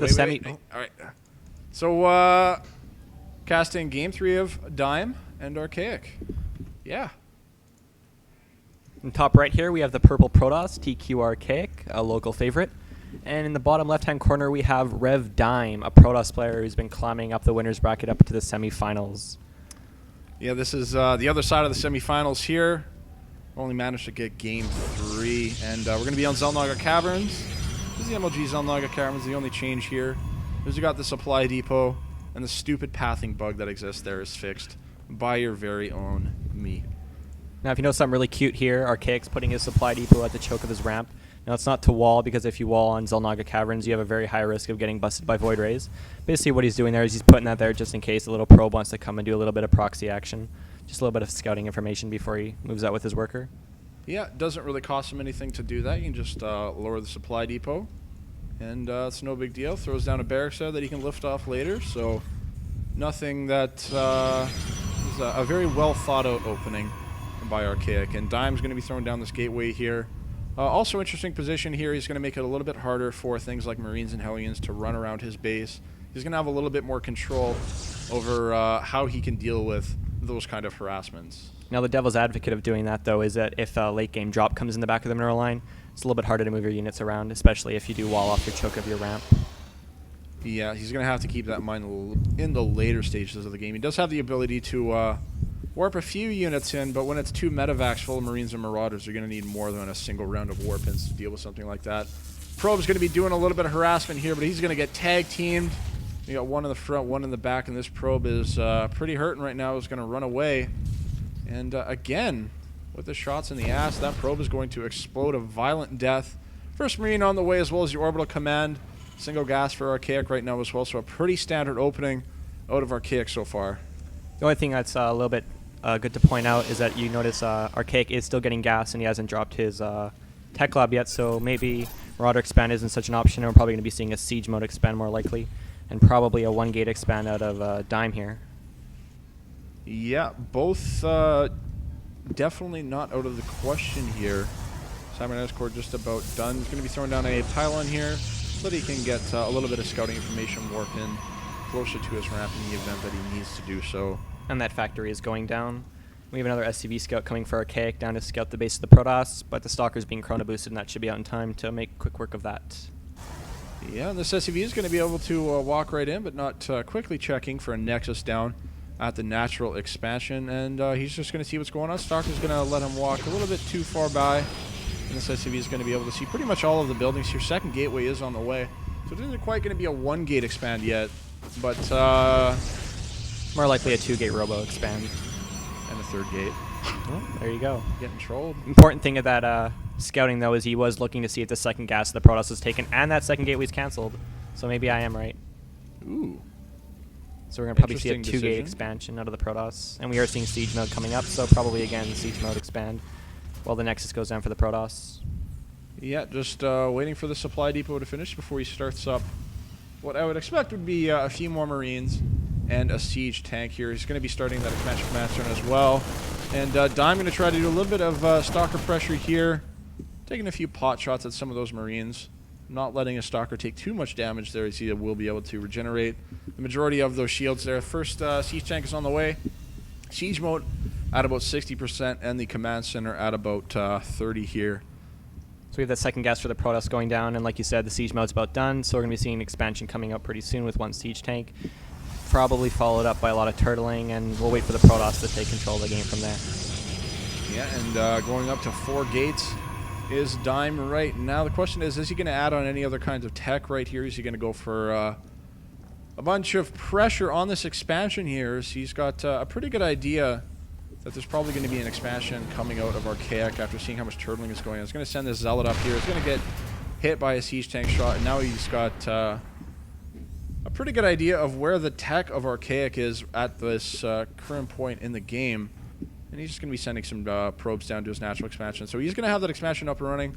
the semi. All right. So, casting game 3 of Dime and Archaic. Yeah. In top right here, we have the purple Protoss, tQArchaic, a local favorite. And in the bottom left-hand corner, we have RevDime, a Protoss player who's been climbing up the winner's bracket up to the semifinals. Yeah, this is the other side of the semifinals here. Only managed to get game 3. And we're going to be on Xel'Naga Caverns. This is the MLG Xel'Naga Caverns. The only change here is you got the supply depot, and the stupid pathing bug that exists there is fixed by your very own me. Now, if you know something really cute here, Archaic's putting his supply depot at the choke of his ramp. Now, it's not to wall, because if you wall on Xel'Naga Caverns, you have a very high risk of getting busted by Void Rays. Basically, what he's doing there is he's putting that there just in case a little probe wants to come and do a little bit of proxy action. Just a little bit of scouting information before he moves out with his worker. Yeah, it doesn't really cost him anything to do that. You can just lower the supply depot, and it's no big deal. Throws down a barracks there that he can lift off later, so nothing that is a very well thought out opening by Archaic. And Dime's going to be throwing down this gateway here. Also interesting position here. He's going to make it a little bit harder for things like Marines and Hellions to run around his base. He's going to have a little bit more control over how he can deal with those kind of harassments. Now, the devil's advocate of doing that, though, is that if a late game drop comes in the back of the mineral line, it's a little bit harder to move your units around, especially if you do wall off your choke of your ramp. Yeah, he's going to have to keep that in mind in the later stages of the game. He does have the ability to warp a few units in, but when it's 2 medevacs full of Marines and Marauders, you're going to need more than a single round of warp-ins to deal with something like that. Probe's going to be doing a little bit of harassment here, but he's going to get tag-teamed. You got one in the front, one in the back, and this probe is pretty hurting right now. He's going to run away. And again, with the shots in the ass, that probe is going to explode a violent death. First Marine on the way, as well as the orbital command. Single gas for Archaic right now as well, so a pretty standard opening out of Archaic so far. The only thing that's a little bit good to point out is that you notice Archaic is still getting gas, and he hasn't dropped his tech lab yet, so maybe Marauder expand isn't such an option, and we're probably going to be seeing a siege mode expand more likely, and probably a 1-gate expand out of Dime here. Yeah, both definitely not out of the question here. Simon Escort just about done. He's going to be throwing down a pylon here so that he can get a little bit of scouting information warp in closer to his ramp in the event that he needs to do so. And that factory is going down. We have another SCV scout coming for Archaic down to scout the base of the Protoss, but the Stalker's being chrono boosted, and that should be out in time to make quick work of that. Yeah, this SCV is going to be able to walk right in, but not quickly checking for a Nexus down at the natural expansion, and he's just going to see what's going on. Stalker's going to let him walk a little bit too far by, and this SCV is going to be able to see pretty much all of the buildings here. Second gateway is on the way, so it isn't quite going to be a 1-gate expand yet, but more likely a 2-gate robo expand. And a 3rd gate. Oh, there you go. Getting trolled. Important thing of that scouting, though, is he was looking to see if the second gas of the Protoss was taken, and that second gateway was canceled. So maybe I am right. Ooh. So we're going to probably see a Interesting 2-gate decision. expansion out of the Protoss. And we are seeing siege mode coming up, so probably, again, siege mode expand while the Nexus goes down for the Protoss. Yeah, just waiting for the supply depot to finish before he starts up what I would expect would be a few more Marines and a siege tank here. He's going to be starting that expansion command center as well. And Dime going to try to do a little bit of Stalker pressure here, taking a few pot shots at some of those Marines, not letting a Stalker take too much damage there, as he will be able to regenerate the majority of those shields there. First siege tank is on the way. Siege mode at about 60%, and the command center at about 30 here. So we have that second gas for the Protoss going down, and like you said, the siege mode's about done, so we're going to be seeing an expansion coming up pretty soon with 1 siege tank. Probably followed up by a lot of turtling, and we'll wait for the Protoss to take control of the game from there. Yeah, and going up to 4 gates is Dime right now. The question is he going to add on any other kinds of tech right here? Is he going to go for a bunch of pressure on this expansion here? So he's got a pretty good idea that there's probably going to be an expansion coming out of Archaic after seeing how much turtling is going on. He's going to send this Zealot up here. He's going to get hit by a siege tank shot, and now he's got a pretty good idea of where the tech of Archaic is at this current point in the game. And he's just going to be sending some probes down to his natural expansion. So he's going to have that expansion up and running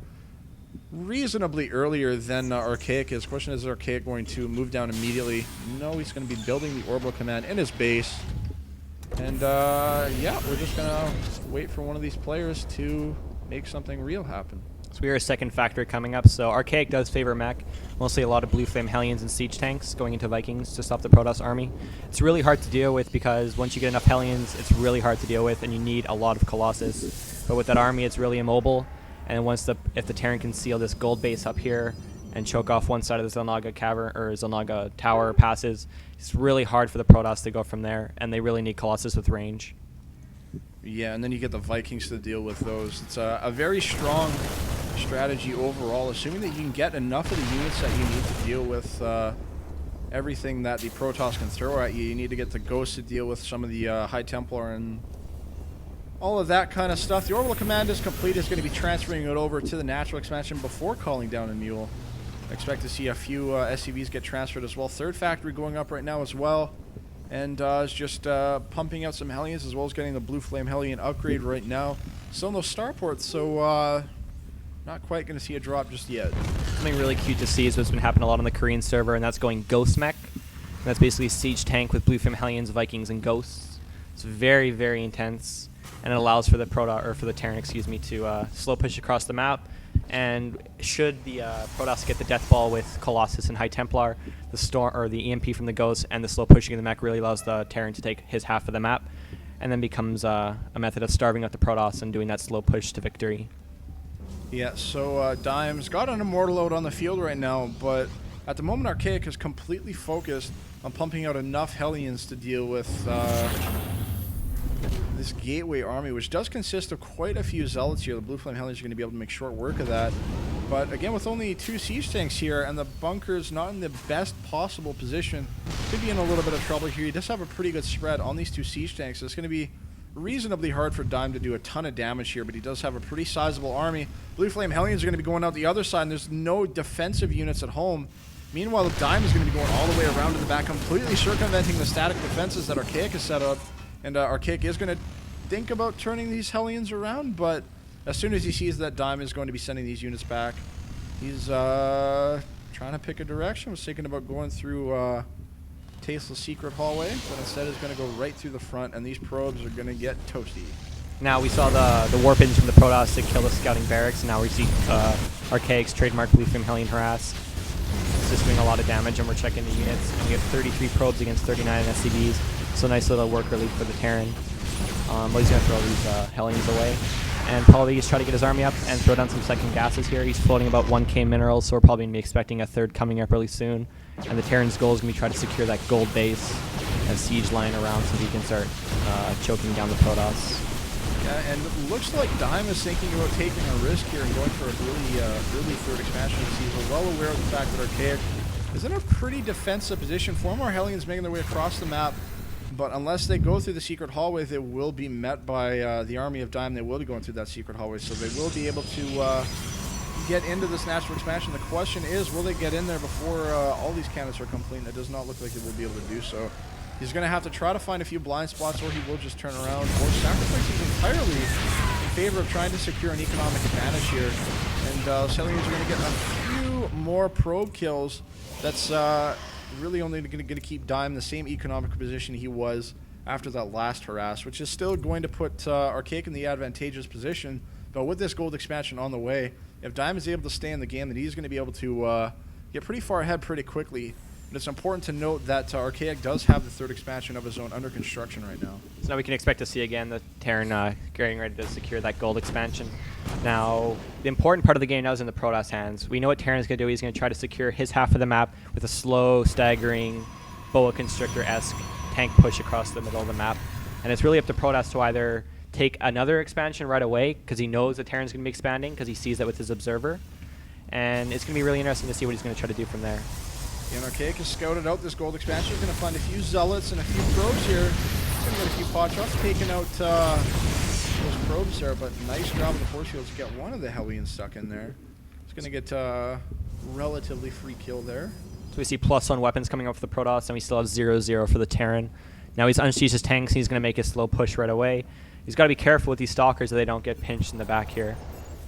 reasonably earlier than Archaic is. Question is Archaic going to move down immediately? No, he's going to be building the orbital command in his base. And yeah, we're just going to wait for one of these players to make something real happen. So we are a second factory coming up. So Archaic does favor mech. Mostly a lot of blue flame Hellions and siege tanks going into Vikings to stop the Protoss army. It's really hard to deal with because once you get enough Hellions, it's really hard to deal with, and you need a lot of Colossus. But with that army, it's really immobile. And if the Terran can seal this gold base up here and choke off one side of the Zelnaga cavern or Zelnaga tower passes, it's really hard for the Protoss to go from there, and they really need Colossus with range. Yeah, and then you get the Vikings to deal with those. It's a very strong strategy overall, assuming that you can get enough of the units that you need to deal with everything that the Protoss can throw at you. You need to get the Ghost to deal with some of the High Templar and all of that kind of stuff. The Orbital Command is complete. It's going to be transferring it over to the natural expansion before calling down a Mule. I expect to see a few SCVs get transferred as well. Third factory going up right now as well. And is just pumping out some Hellions as well as getting the Blue Flame Hellion upgrade right now. Still no starports, so not quite going to see a drop just yet. Something really cute to see is what's been happening a lot on the Korean server, and that's going Ghost Mech. And that's basically a siege tank with Blue Flame Hellions, Vikings, and Ghosts. It's very, very intense, and it allows for the Terran, excuse me, to slow push across the map. And should the Protoss get the Death Ball with Colossus and High Templar, the storm or the EMP from the Ghost and the slow pushing of the mech really allows the Terran to take his half of the map, and then becomes a method of starving out the Protoss and doing that slow push to victory. Yeah, so Dime's got an Immortal out on the field right now, but at the moment Archaic is completely focused on pumping out enough Hellions to deal with this Gateway army, which does consist of quite a few Zealots here. The Blue Flame Hellions are going to be able to make short work of that. But again, with only 2 siege tanks here and the bunkers not in the best possible position, could be in a little bit of trouble here. He does have a pretty good spread on these 2 siege tanks, so it's going to be reasonably hard for Dime to do a ton of damage here, but he does have a pretty sizable army. Blue Flame Hellions are going to be going out the other side, and there's no defensive units at home. Meanwhile, Dime is going to be going all the way around to the back, completely circumventing the static defenses that Archaic has set up. And Archaic is going to think about turning these Hellions around, but as soon as he sees that Dime is going to be sending these units back, he's trying to pick a direction. Was thinking about going through Tasteless Secret Hallway, but instead is going to go right through the front, and these probes are going to get toasty. Now we saw the warp engine from the Protoss to kill the scouting barracks, and now we see Archaic's trademark Blue Flame Hellion harass. It's just doing a lot of damage, and we're checking the units. And we have 33 probes against 39 SCVs, so nice little work relief for the Terran. But he's going to throw these Hellions away. And probably he's trying to get his army up and throw down some second gases here. He's floating about 1k minerals, so we're probably going to be expecting a third coming up really soon. And the Terran's goal is going to be try to secure that gold base and siege line around so he can start choking down the Protoss. Yeah, and it looks like Dime is thinking about taking a risk here and going for a really early third expansion. He's well aware of the fact that Archaic is in a pretty defensive position. 4 more Hellions making their way across the map. But unless they go through the secret hallway, they will be met by the army of Dime. They will be going through that secret hallway, so they will be able to get into this natural expansion. The question is, will they get in there before all these cannons are complete? And it does not look like they will be able to do so. He's going to have to try to find a few blind spots, or he will just turn around or sacrifice these entirely in favor of trying to secure an economic advantage here. And Hellions are going to get a few more probe kills. That's really only going to keep Dime in the same economic position he was after that last harass, which is still going to put Archaic in the advantageous position. But with this gold expansion on the way, if Dime is able to stay in the game, then he's going to be able to get pretty far ahead pretty quickly. But it's important to note that Archaic does have the third expansion of his own under construction right now. So now we can expect to see again the Terran getting ready to secure that gold expansion. Now, the important part of the game now is in the Protoss hands. We know what Terran's going to do. He's going to try to secure his half of the map with a slow, staggering, boa constrictor-esque tank push across the middle of the map. And it's really up to Protoss to either take another expansion right away, because he knows the Terran's going to be expanding, because he sees that with his observer. And it's going to be really interesting to see what he's going to try to do from there. And Archaic has scouted out this gold expansion. He's going to find a few Zealots and a few probes here. He's going to get a few pot shots, taking out those probes there, but nice job of the force fields to get one of the Hellions stuck in there. He's going to get a relatively free kill there. So we see plus on weapons coming up for the Protoss, and we still have 0-0 for the Terran. Now he's unsheathed his tanks, and he's going to make a slow push right away. He's got to be careful with these Stalkers so they don't get pinched in the back here.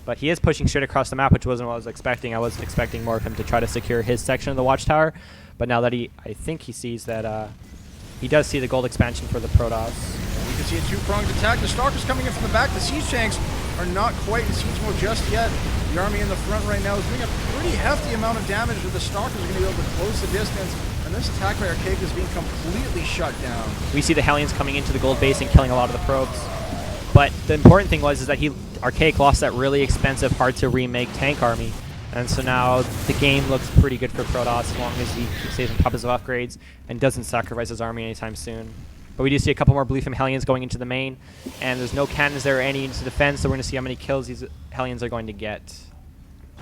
But he is pushing straight across the map, which wasn't what I was expecting. I was expecting more of him to try to secure his section of the watchtower. But now that I think he sees that he does see the gold expansion for the Protoss. And you can see a two-pronged attack. The Stalkers coming in from the back. The siege tanks are not quite in siege mode just yet. The army in the front right now is doing a pretty hefty amount of damage, but the Stalkers are going to be able to close the distance, and this attack by Archaic is being completely shut down. We see the Hellions coming into the gold base and killing a lot of the probes. But the important thing was is that Archaic lost that really expensive, hard-to-remake tank army. And so now the game looks pretty good for Protoss as long as he keeps saving copies of upgrades and doesn't sacrifice his army anytime soon. But we do see a couple more Bluefin Hellions going into the main, and there's no cannons there or any into defense, so we're going to see how many kills these Hellions are going to get.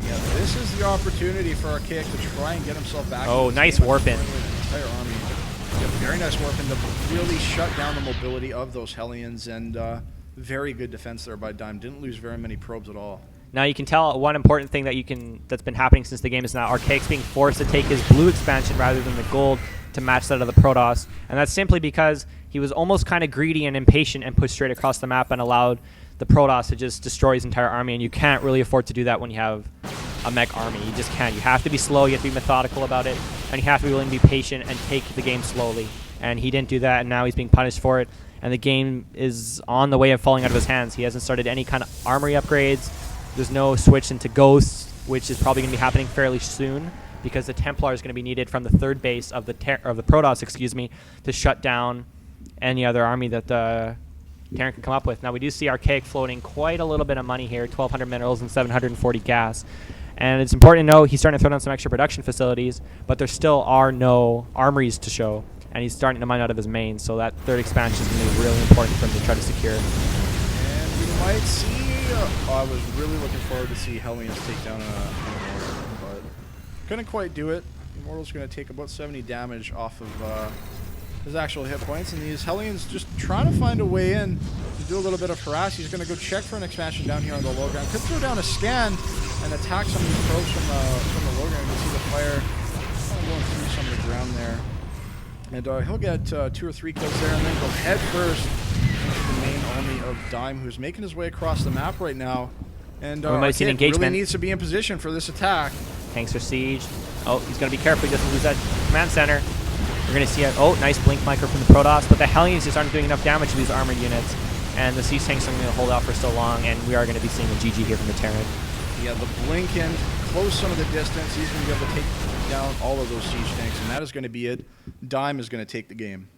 Yeah, this is the opportunity for Archaic to try and get himself back. Oh, nice warp in. Entire army. Yeah, very nice warp in to really shut down the mobility of those Hellions, and very good defense there by Dime. Didn't lose very many probes at all. Now you can tell one important thing that's been happening since the game is now Archaic's being forced to take his blue expansion rather than the gold to match that of the Protoss, and that's simply because he was almost kind of greedy and impatient and pushed straight across the map and allowed the Protoss to just destroy his entire army, and you can't really afford to do that when you have a mech army. You just can't. You have to be slow, you have to be methodical about it, and you have to be willing to be patient and take the game slowly. And he didn't do that, and now he's being punished for it, and the game is on the way of falling out of his hands. He hasn't started any kind of armory upgrades. There's no switch into Ghosts, which is probably going to be happening fairly soon, because the Templar is going to be needed from the third base of the Protoss, to shut down any other army that the Terran can come up with. Now we do see Archaic floating quite a little bit of money here, 1,200 minerals and 740 gas. And it's important to know he's starting to throw down some extra production facilities, but there still are no armories to show, and he's starting to mine out of his main, so that third expansion is going to be really important for him to try to secure. And we might see... I was really looking forward to see Hellions take down an Immortal, but couldn't quite do it. Immortal's going to take about 70 damage off of his actual hit points, and these Hellions just trying to find a way in to do a little bit of harass. He's going to go check for an expansion down here on the low ground. Could throw down a scan and attack some of these probes from the low ground. You can see the fire kind of going through some of the ground there. And he'll get 2 or 3 kills there, and then go head first into the main army of Dime, who's making his way across the map right now. And we might see an engagement. Really needs to be in position for this attack. Tanks are sieged. Oh, he's going to be careful. He doesn't lose that command center. We're going to see nice blink micro from the Protoss, but the Hellions just aren't doing enough damage to these armored units, and the siege tanks are going to hold out for so long, and we are going to be seeing a GG here from the Terran. Yeah, the blink in, close some of the distance. He's going to be able to take down all of those siege tanks, and that is going to be it. Dime is going to take the game.